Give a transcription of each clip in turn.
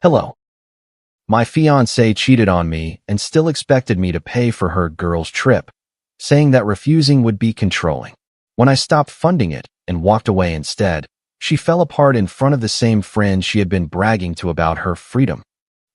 Hello. My fiancée cheated on me and still expected me to pay for her girl's trip, saying that refusing would be controlling. When I stopped funding it and walked away instead, she fell apart in front of the same friend she had been bragging to about her freedom.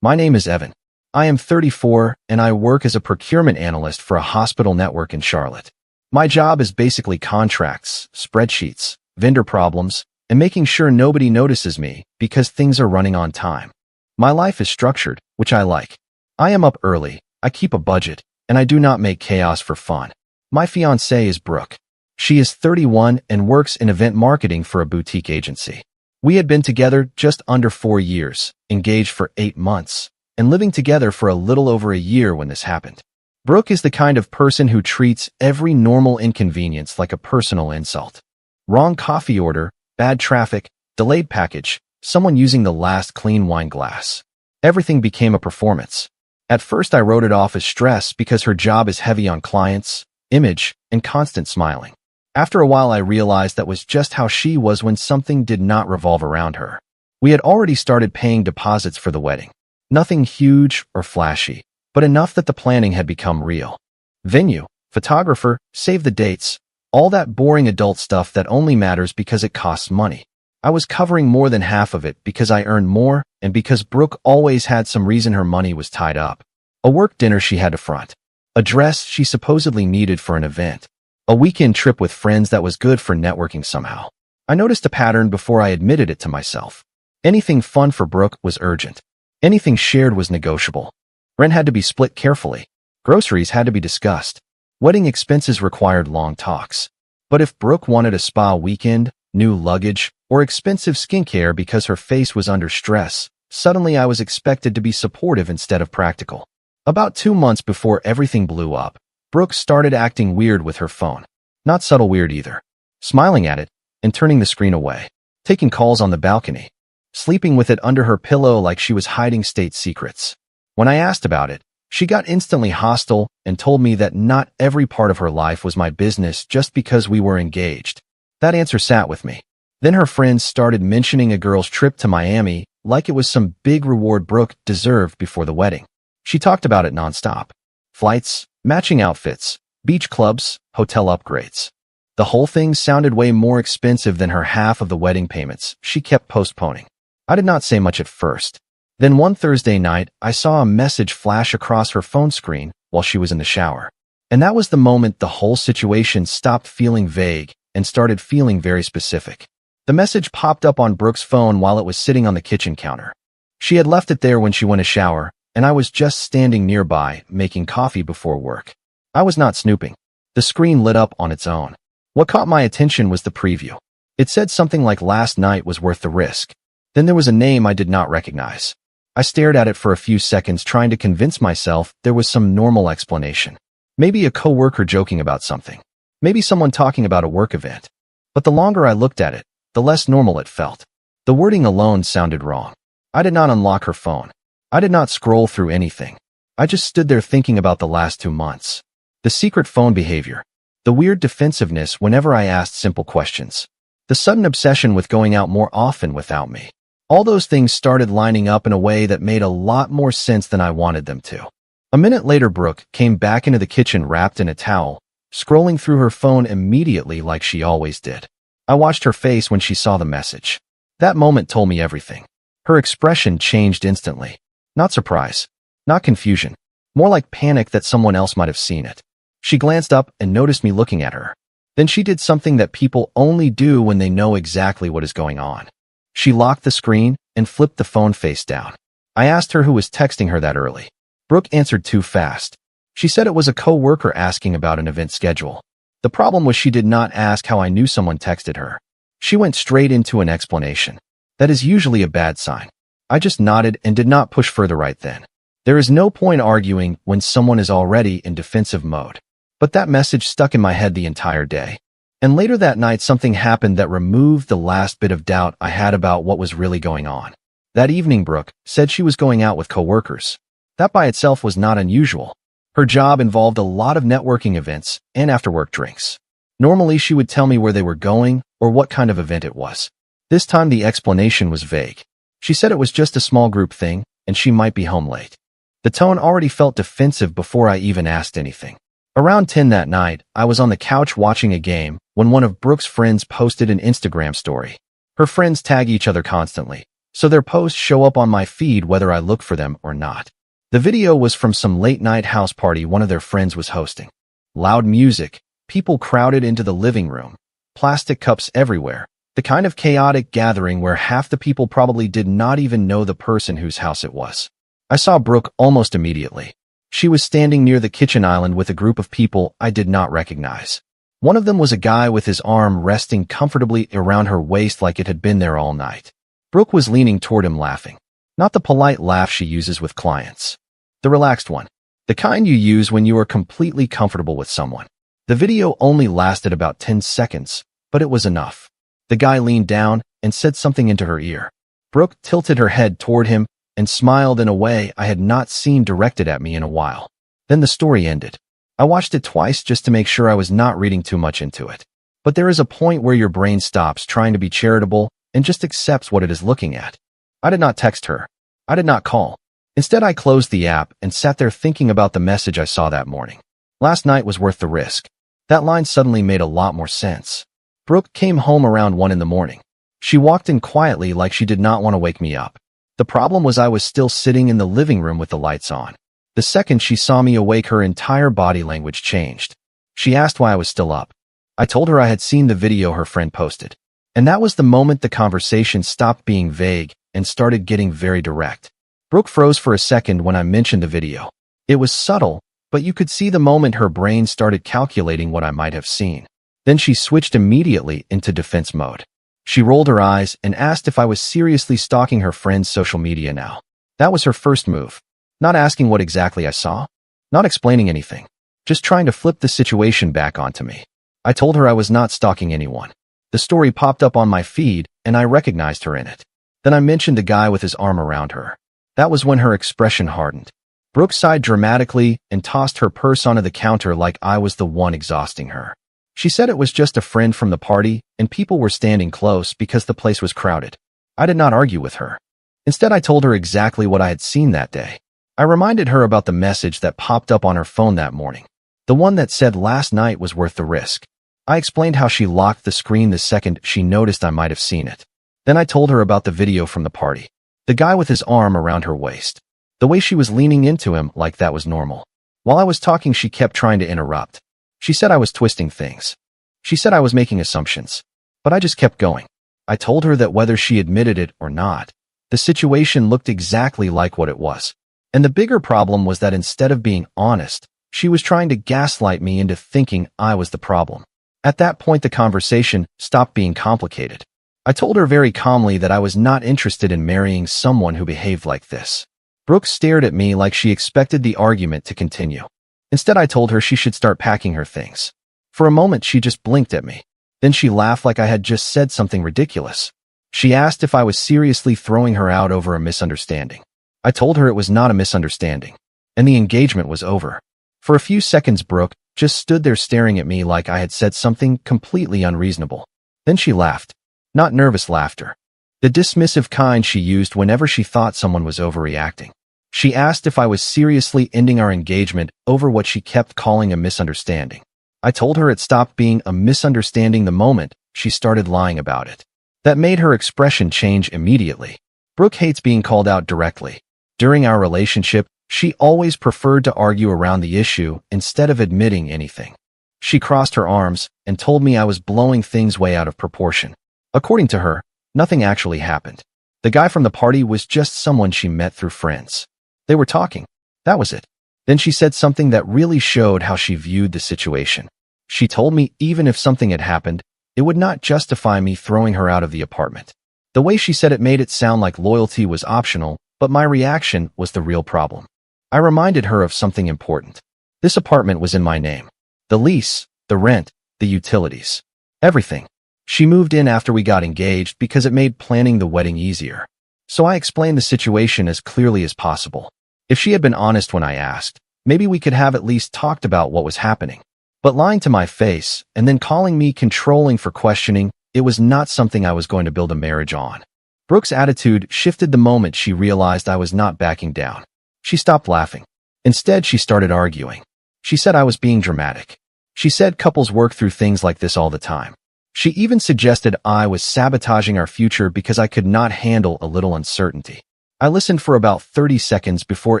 My name is Evan. I am 34 and I work as a procurement analyst for a hospital network in Charlotte. My job is basically contracts, spreadsheets, vendor problems, and making sure nobody notices me because things are running on time. My life is structured, which I like. I am up early, I keep a budget, and I do not make chaos for fun. My fiancée is Brooke. She is 31 and works in event marketing for a boutique agency. We had been together just under 4 years, engaged for 8 months, and living together for a little over a year when this happened. Brooke is the kind of person who treats every normal inconvenience like a personal insult. Wrong coffee order, bad traffic, delayed package, someone using the last clean wine glass. Everything became a performance. At first I wrote it off as stress because her job is heavy on clients, image, and constant smiling. After a while I realized that was just how she was when something did not revolve around her. We had already started paying deposits for the wedding. Nothing huge or flashy, but enough that the planning had become real. Venue, photographer, save the dates, all that boring adult stuff that only matters because it costs money. I was covering more than half of it because I earned more and because Brooke always had some reason her money was tied up. A work dinner she had to front. A dress she supposedly needed for an event. A weekend trip with friends that was good for networking somehow. I noticed a pattern before I admitted it to myself. Anything fun for Brooke was urgent. Anything shared was negotiable. Rent had to be split carefully. Groceries had to be discussed. Wedding expenses required long talks. But if Brooke wanted a spa weekend, new luggage, or expensive skincare because her face was under stress, suddenly I was expected to be supportive instead of practical. About 2 months before everything blew up, Brooke started acting weird with her phone. Not subtle weird either. Smiling at it and turning the screen away. Taking calls on the balcony. Sleeping with it under her pillow like she was hiding state secrets. When I asked about it, she got instantly hostile and told me that not every part of her life was my business just because we were engaged. That answer sat with me. Then her friends started mentioning a girl's trip to Miami like it was some big reward Brooke deserved before the wedding. She talked about it nonstop. Flights, matching outfits, beach clubs, hotel upgrades. The whole thing sounded way more expensive than her half of the wedding payments she kept postponing. I did not say much at first. Then one Thursday night, I saw a message flash across her phone screen while she was in the shower. And that was the moment the whole situation stopped feeling vague and started feeling very specific. The message popped up on Brooke's phone while it was sitting on the kitchen counter. She had left it there when she went to shower, and I was just standing nearby, making coffee before work. I was not snooping. The screen lit up on its own. What caught my attention was the preview. It said something like last night was worth the risk. Then there was a name I did not recognize. I stared at it for a few seconds trying to convince myself there was some normal explanation. Maybe a coworker joking about something. Maybe someone talking about a work event. But the longer I looked at it, the less normal it felt. The wording alone sounded wrong. I did not unlock her phone. I did not scroll through anything. I just stood there thinking about the last 2 months. The secret phone behavior. The weird defensiveness whenever I asked simple questions. The sudden obsession with going out more often without me. All those things started lining up in a way that made a lot more sense than I wanted them to. A minute later, Brooke came back into the kitchen wrapped in a towel, scrolling through her phone immediately like she always did. I watched her face when she saw the message. That moment told me everything. Her expression changed instantly. Not surprise. Not confusion. More like panic that someone else might have seen it. She glanced up and noticed me looking at her. Then she did something that people only do when they know exactly what is going on. She locked the screen and flipped the phone face down. I asked her who was texting her that early. Brooke answered too fast. She said it was a coworker asking about an event schedule. The problem was she did not ask how I knew someone texted her. She went straight into an explanation. That is usually a bad sign. I just nodded and did not push further right then. There is no point arguing when someone is already in defensive mode. But that message stuck in my head the entire day. And later that night something happened that removed the last bit of doubt I had about what was really going on. That evening Brooke said she was going out with coworkers. That by itself was not unusual. Her job involved a lot of networking events and after-work drinks. Normally, she would tell me where they were going or what kind of event it was. This time, the explanation was vague. She said it was just a small group thing, and she might be home late. The tone already felt defensive before I even asked anything. Around 10 that night, I was on the couch watching a game when one of Brooke's friends posted an Instagram story. Her friends tag each other constantly, so their posts show up on my feed whether I look for them or not. The video was from some late-night house party one of their friends was hosting. Loud music, people crowded into the living room, plastic cups everywhere, the kind of chaotic gathering where half the people probably did not even know the person whose house it was. I saw Brooke almost immediately. She was standing near the kitchen island with a group of people I did not recognize. One of them was a guy with his arm resting comfortably around her waist like it had been there all night. Brooke was leaning toward him laughing. Not the polite laugh she uses with clients. The relaxed one. The kind you use when you are completely comfortable with someone. The video only lasted about 10 seconds, but it was enough. The guy leaned down and said something into her ear. Brooke tilted her head toward him and smiled in a way I had not seen directed at me in a while. Then the story ended. I watched it twice just to make sure I was not reading too much into it. But there is a point where your brain stops trying to be charitable and just accepts what it is looking at. I did not text her. I did not call. Instead, I closed the app and sat there thinking about the message I saw that morning. Last night was worth the risk. That line suddenly made a lot more sense. Brooke came home around 1 in the morning. She walked in quietly like she did not want to wake me up. The problem was I was still sitting in the living room with the lights on. The second she saw me awake, her entire body language changed. She asked why I was still up. I told her I had seen the video her friend posted. And that was the moment the conversation stopped being vague and started getting very direct. Brooke froze for a second when I mentioned the video. It was subtle, but you could see the moment her brain started calculating what I might have seen. Then she switched immediately into defense mode. She rolled her eyes and asked if I was seriously stalking her friend's social media now. That was her first move. Not asking what exactly I saw. Not explaining anything. Just trying to flip the situation back onto me. I told her I was not stalking anyone. The story popped up on my feed, and I recognized her in it. Then I mentioned the guy with his arm around her. That was when her expression hardened. Brooke sighed dramatically and tossed her purse onto the counter like I was the one exhausting her. She said it was just a friend from the party, and people were standing close because the place was crowded. I did not argue with her. Instead, I told her exactly what I had seen that day. I reminded her about the message that popped up on her phone that morning. The one that said last night was worth the risk. I explained how she locked the screen the second she noticed I might have seen it. Then I told her about the video from the party. The guy with his arm around her waist. The way she was leaning into him like that was normal. While I was talking, she kept trying to interrupt. She said I was twisting things. She said I was making assumptions. But I just kept going. I told her that whether she admitted it or not, the situation looked exactly like what it was. And the bigger problem was that instead of being honest, she was trying to gaslight me into thinking I was the problem. At that point, the conversation stopped being complicated. I told her very calmly that I was not interested in marrying someone who behaved like this. Brooke stared at me like she expected the argument to continue. Instead, I told her she should start packing her things. For a moment, she just blinked at me. Then she laughed like I had just said something ridiculous. She asked if I was seriously throwing her out over a misunderstanding. I told her it was not a misunderstanding, and the engagement was over. For a few seconds, Brooke just stood there staring at me like I had said something completely unreasonable. Then she laughed. Not nervous laughter. The dismissive kind she used whenever she thought someone was overreacting. She asked if I was seriously ending our engagement over what she kept calling a misunderstanding. I told her it stopped being a misunderstanding the moment she started lying about it. That made her expression change immediately. Brooke hates being called out directly. During our relationship, she always preferred to argue around the issue instead of admitting anything. She crossed her arms and told me I was blowing things way out of proportion. According to her, nothing actually happened. The guy from the party was just someone she met through friends. They were talking. That was it. Then she said something that really showed how she viewed the situation. She told me even if something had happened, it would not justify me throwing her out of the apartment. The way she said it made it sound like loyalty was optional, but my reaction was the real problem. I reminded her of something important. This apartment was in my name. The lease, the rent, the utilities. Everything. She moved in after we got engaged because it made planning the wedding easier. So I explained the situation as clearly as possible. If she had been honest when I asked, maybe we could have at least talked about what was happening. But lying to my face and then calling me controlling for questioning, it was not something I was going to build a marriage on. Brooke's attitude shifted the moment she realized I was not backing down. She stopped laughing. Instead, she started arguing. She said I was being dramatic. She said couples work through things like this all the time. She even suggested I was sabotaging our future because I could not handle a little uncertainty. I listened for about 30 seconds before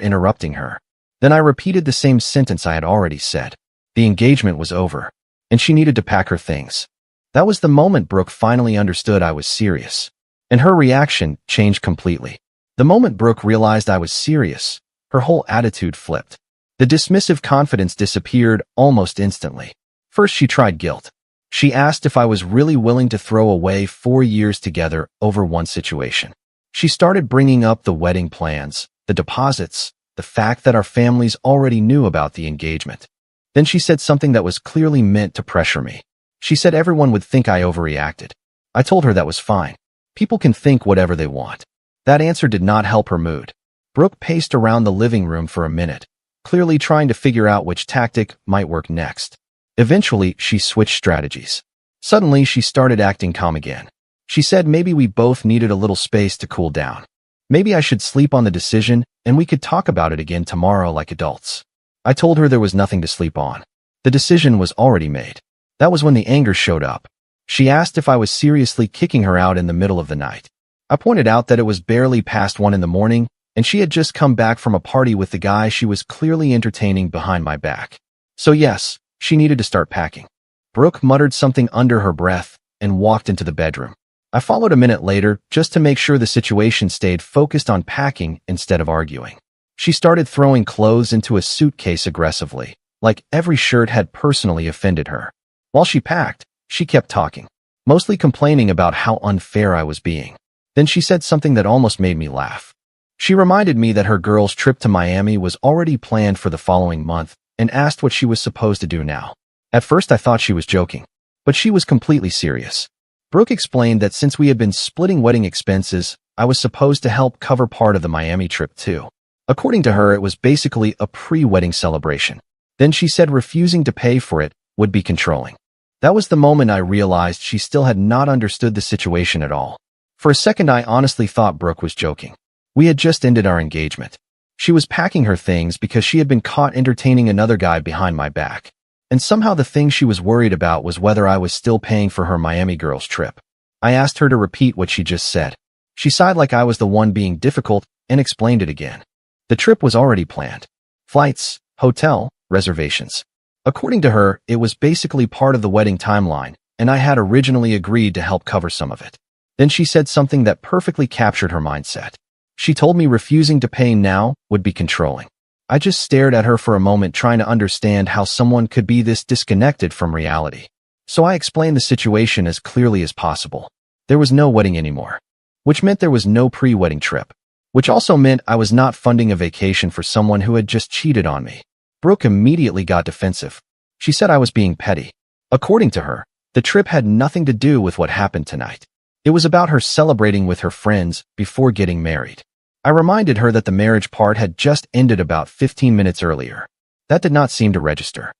interrupting her. Then I repeated the same sentence I had already said. The engagement was over, and she needed to pack her things. That was the moment Brooke finally understood I was serious, and her reaction changed completely. The moment Brooke realized I was serious, her whole attitude flipped. The dismissive confidence disappeared almost instantly. First, she tried guilt. She asked if I was really willing to throw away 4 years together over one situation. She started bringing up the wedding plans, the deposits, the fact that our families already knew about the engagement. Then she said something that was clearly meant to pressure me. She said everyone would think I overreacted. I told her that was fine. People can think whatever they want. That answer did not help her mood. Brooke paced around the living room for a minute, clearly trying to figure out which tactic might work next. Eventually, she switched strategies. Suddenly, she started acting calm again. She said maybe we both needed a little space to cool down. Maybe I should sleep on the decision and we could talk about it again tomorrow like adults. I told her there was nothing to sleep on. The decision was already made. That was when the anger showed up. She asked if I was seriously kicking her out in the middle of the night. I pointed out that it was barely past 1 in the morning and she had just come back from a party with the guy she was clearly entertaining behind my back. So yes, she needed to start packing. Brooke muttered something under her breath and walked into the bedroom. I followed a minute later just to make sure the situation stayed focused on packing instead of arguing. She started throwing clothes into a suitcase aggressively, like every shirt had personally offended her. While she packed, she kept talking, mostly complaining about how unfair I was being. Then she said something that almost made me laugh. She reminded me that her girl's trip to Miami was already planned for the following month and asked what she was supposed to do now. At first I thought she was joking, but she was completely serious. Brooke explained that since we had been splitting wedding expenses, I was supposed to help cover part of the Miami trip too. According to her, it was basically a pre-wedding celebration. Then she said refusing to pay for it would be controlling. That was the moment I realized she still had not understood the situation at all. For a second, I honestly thought Brooke was joking. We had just ended our engagement. She was packing her things because she had been caught entertaining another guy behind my back. And somehow the thing she was worried about was whether I was still paying for her Miami girls trip. I asked her to repeat what she just said. She sighed like I was the one being difficult and explained it again. The trip was already planned. Flights, hotel, reservations. According to her, it was basically part of the wedding timeline, and I had originally agreed to help cover some of it. Then she said something that perfectly captured her mindset. She told me refusing to pay now would be controlling. I just stared at her for a moment trying to understand how someone could be this disconnected from reality. So I explained the situation as clearly as possible. There was no wedding anymore, which meant there was no pre-wedding trip, which also meant I was not funding a vacation for someone who had just cheated on me. Brooke immediately got defensive. She said I was being petty. According to her, the trip had nothing to do with what happened tonight. It was about her celebrating with her friends before getting married. I reminded her that the marriage part had just ended about 15 minutes earlier. That did not seem to register.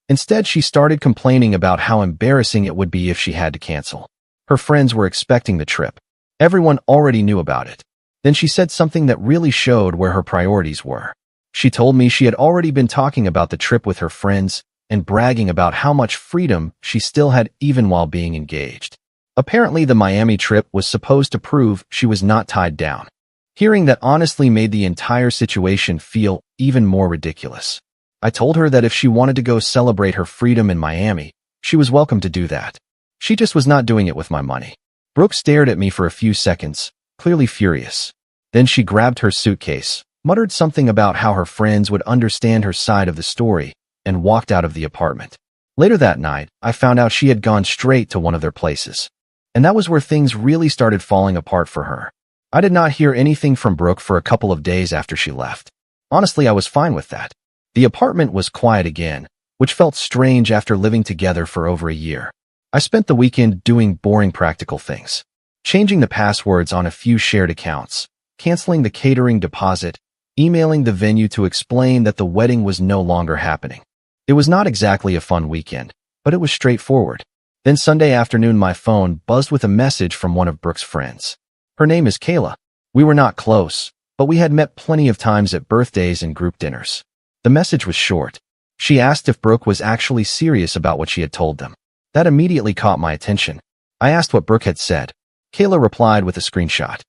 Instead, she started complaining about how embarrassing it would be if she had to cancel. Her friends were expecting the trip. Everyone already knew about it. Then she said something that really showed where her priorities were. She told me she had already been talking about the trip with her friends and bragging about how much freedom she still had even while being engaged. Apparently, the Miami trip was supposed to prove she was not tied down. Hearing that honestly made the entire situation feel even more ridiculous. I told her that if she wanted to go celebrate her freedom in Miami, she was welcome to do that. She just was not doing it with my money. Brooke stared at me for a few seconds, clearly furious. Then she grabbed her suitcase, muttered something about how her friends would understand her side of the story, and walked out of the apartment. Later that night, I found out she had gone straight to one of their places. And that was where things really started falling apart for her. I did not hear anything from Brooke for a couple of days after she left. Honestly, I was fine with that. The apartment was quiet again, which felt strange after living together for over a year. I spent the weekend doing boring practical things. Changing the passwords on a few shared accounts, canceling the catering deposit, emailing the venue to explain that the wedding was no longer happening. It was not exactly a fun weekend, but it was straightforward. Then Sunday afternoon, my phone buzzed with a message from one of Brooke's friends. Her name is Kayla. We were not close, but we had met plenty of times at birthdays and group dinners. The message was short. She asked if Brooke was actually serious about what she had told them. That immediately caught my attention. I asked what Brooke had said. Kayla replied with a screenshot.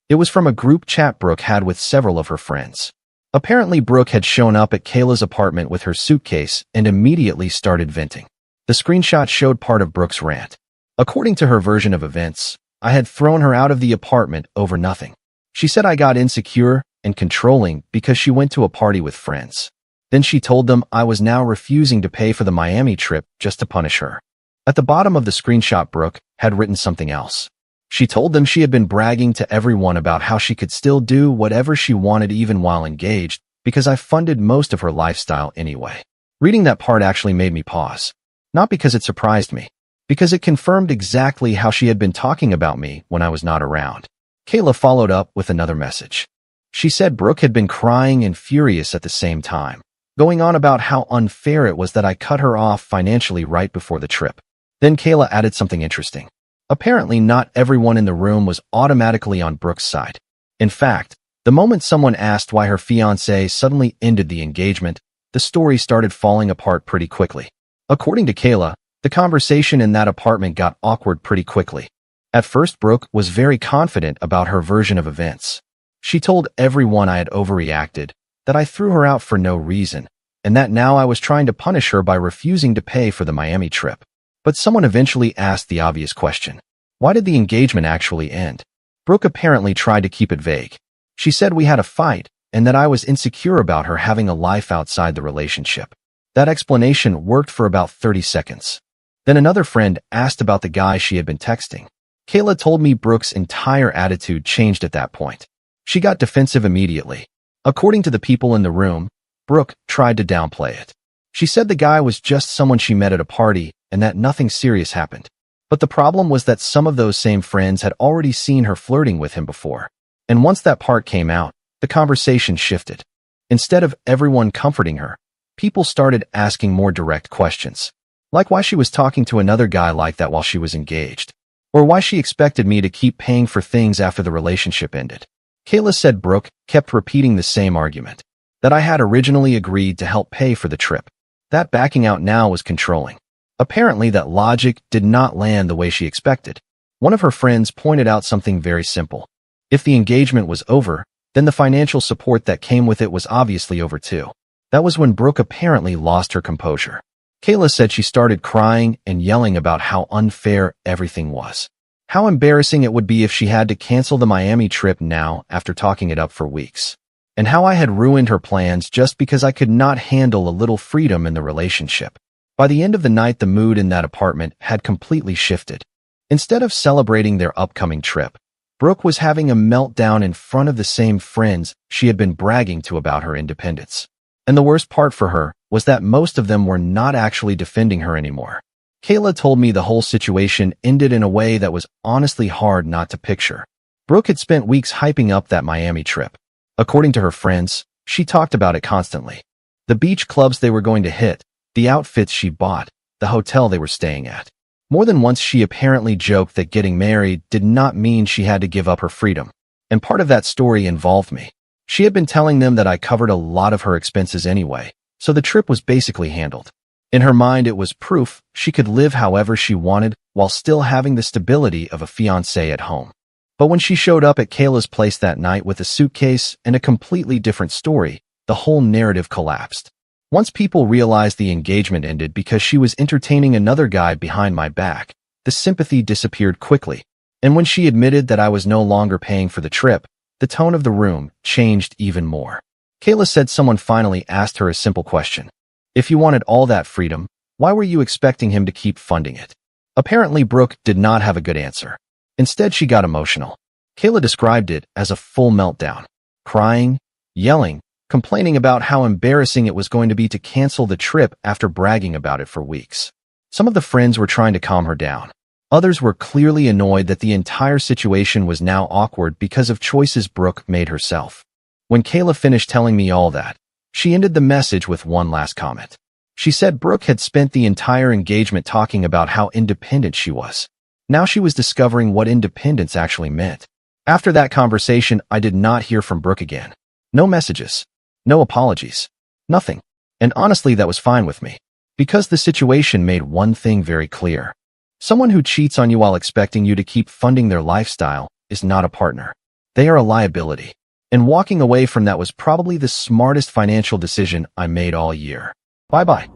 It was from a group chat Brooke had with several of her friends. Apparently, Brooke had shown up at Kayla's apartment with her suitcase and immediately started venting. The screenshot showed part of Brooke's rant. According to her version of events, I had thrown her out of the apartment over nothing. She said I got insecure and controlling because she went to a party with friends. Then she told them I was now refusing to pay for the Miami trip just to punish her. At the bottom of the screenshot, Brooke had written something else. She told them she had been bragging to everyone about how she could still do whatever she wanted even while engaged because I funded most of her lifestyle anyway. Reading that part actually made me pause. Not because it surprised me, because it confirmed exactly how she had been talking about me when I was not around. Kayla followed up with another message. She said Brooke had been crying and furious at the same time, going on about how unfair it was that I cut her off financially right before the trip. Then Kayla added something interesting. Apparently, not everyone in the room was automatically on Brooke's side. In fact, the moment someone asked why her fiancé suddenly ended the engagement, the story started falling apart pretty quickly. According to Kayla, the conversation in that apartment got awkward pretty quickly. At first, Brooke was very confident about her version of events. She told everyone I had overreacted, that I threw her out for no reason, and that now I was trying to punish her by refusing to pay for the Miami trip. But someone eventually asked the obvious question. Why did the engagement actually end? Brooke apparently tried to keep it vague. She said we had a fight and that I was insecure about her having a life outside the relationship. That explanation worked for about 30 seconds. Then another friend asked about the guy she had been texting. Kayla told me Brooke's entire attitude changed at that point. She got defensive immediately. According to the people in the room, Brooke tried to downplay it. She said the guy was just someone she met at a party and that nothing serious happened. But the problem was that some of those same friends had already seen her flirting with him before. And once that part came out, the conversation shifted. Instead of everyone comforting her, people started asking more direct questions. Like why she was talking to another guy like that while she was engaged. Or why she expected me to keep paying for things after the relationship ended. Kayla said Brooke kept repeating the same argument. That I had originally agreed to help pay for the trip. That backing out now was controlling. Apparently, that logic did not land the way she expected. One of her friends pointed out something very simple. If the engagement was over, then the financial support that came with it was obviously over too. That was when Brooke apparently lost her composure. Kayla said she started crying and yelling about how unfair everything was. How embarrassing it would be if she had to cancel the Miami trip now after talking it up for weeks. And how I had ruined her plans just because I could not handle a little freedom in the relationship. By the end of the night, the mood in that apartment had completely shifted. Instead of celebrating their upcoming trip, Brooke was having a meltdown in front of the same friends she had been bragging to about her independence. And the worst part for her was that most of them were not actually defending her anymore. Kayla told me the whole situation ended in a way that was honestly hard not to picture. Brooke had spent weeks hyping up that Miami trip. According to her friends, she talked about it constantly. The beach clubs they were going to hit, the outfits she bought, the hotel they were staying at. More than once she apparently joked that getting married did not mean she had to give up her freedom. And part of that story involved me. She had been telling them that I covered a lot of her expenses anyway, so the trip was basically handled. In her mind, it was proof she could live however she wanted while still having the stability of a fiancé at home. But when she showed up at Kayla's place that night with a suitcase and a completely different story, the whole narrative collapsed. Once people realized the engagement ended because she was entertaining another guy behind my back, the sympathy disappeared quickly. And when she admitted that I was no longer paying for the trip, the tone of the room changed even more. Kayla said someone finally asked her a simple question. If you wanted all that freedom, why were you expecting him to keep funding it? Apparently, Brooke did not have a good answer. Instead, she got emotional. Kayla described it as a full meltdown. Crying, yelling, complaining about how embarrassing it was going to be to cancel the trip after bragging about it for weeks. Some of the friends were trying to calm her down. Others were clearly annoyed that the entire situation was now awkward because of choices Brooke made herself. When Kayla finished telling me all that, she ended the message with one last comment. She said Brooke had spent the entire engagement talking about how independent she was. Now she was discovering what independence actually meant. After that conversation, I did not hear from Brooke again. No messages. No apologies. Nothing. And honestly, that was fine with me. Because the situation made one thing very clear. Someone who cheats on you while expecting you to keep funding their lifestyle is not a partner. They are a liability. And walking away from that was probably the smartest financial decision I made all year. Bye-bye.